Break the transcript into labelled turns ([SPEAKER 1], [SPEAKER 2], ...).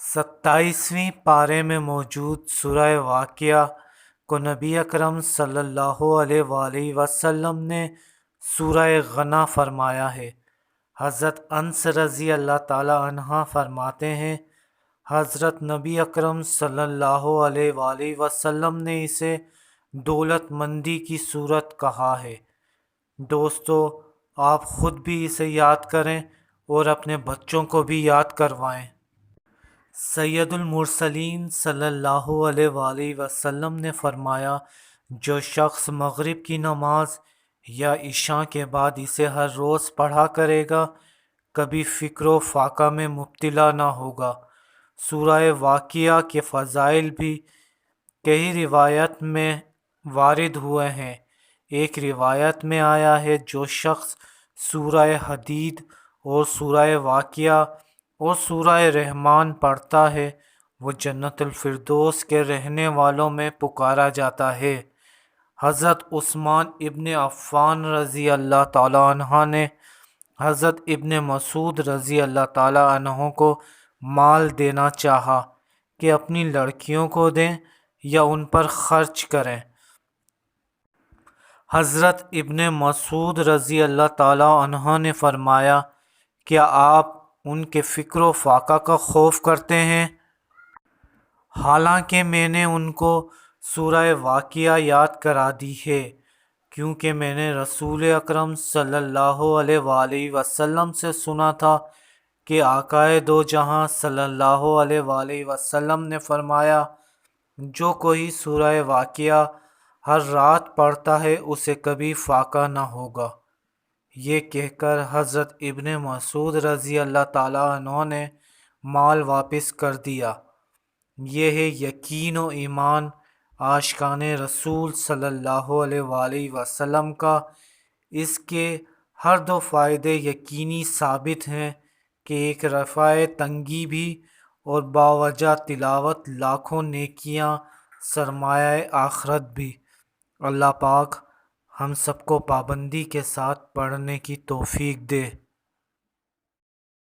[SPEAKER 1] 27ویں پارے میں موجود سورہ واقعہ کو نبی اکرم صلی اللہ علیہ وآلہ وسلم نے سورہ غنا فرمایا ہے۔ حضرت انس رضی اللہ تعالی عنہ فرماتے ہیں، حضرت نبی اکرم صلی اللہ علیہ وآلہ وسلم نے اسے دولت مندی کی صورت کہا ہے۔ دوستو، آپ خود بھی اسے یاد کریں اور اپنے بچوں کو بھی یاد کروائیں۔ سید المرسلین صلی اللہ علیہ وآلہ وسلم نے فرمایا، جو شخص مغرب کی نماز یا عشاء کے بعد اسے ہر روز پڑھا کرے گا کبھی فکر و فاقہ میں مبتلا نہ ہوگا۔ سورہ واقعہ کے فضائل بھی کئی روایت میں وارد ہوئے ہیں۔ ایک روایت میں آیا ہے، جو شخص سورہ حدید اور سورہ واقعہ اور سورہ رحمان پڑھتا ہے وہ جنت الفردوس کے رہنے والوں میں پکارا جاتا ہے۔ حضرت عثمان ابن عفان رضی اللہ تعالی عنہ نے حضرت ابن مسعود رضی اللہ تعالی عنہ کو مال دینا چاہا کہ اپنی لڑکیوں کو دیں یا ان پر خرچ کریں۔ حضرت ابن مسعود رضی اللہ تعالی عنہ نے فرمایا، کیا آپ ان کے فکر و فاقہ کا خوف کرتے ہیں؟ حالانکہ میں نے ان کو سورہ واقعہ یاد کرا دی ہے، کیونکہ میں نے رسول اکرم صلی اللہ علیہ وآلہ وسلم سے سنا تھا کہ آقائے دو جہاں صلی اللہ علیہ وآلہ وسلم نے فرمایا، جو کوئی سورہ واقعہ ہر رات پڑھتا ہے اسے کبھی فاقہ نہ ہوگا۔ یہ کہہ کر حضرت ابن مسعود رضی اللہ تعالیٰ عنہ نے مال واپس کر دیا۔ یہ ہے یقین و ایمان عاشقان رسول صلی اللہ علیہ وآلہ وسلم کا۔ اس کے ہر دو فائدے یقینی ثابت ہیں کہ ایک رفع تنگی بھی اور باوجہ تلاوت لاکھوں نیکیاں سرمایہ آخرت بھی۔ اللہ پاک ہم سب کو پابندی کے ساتھ پڑھنے کی توفیق دے۔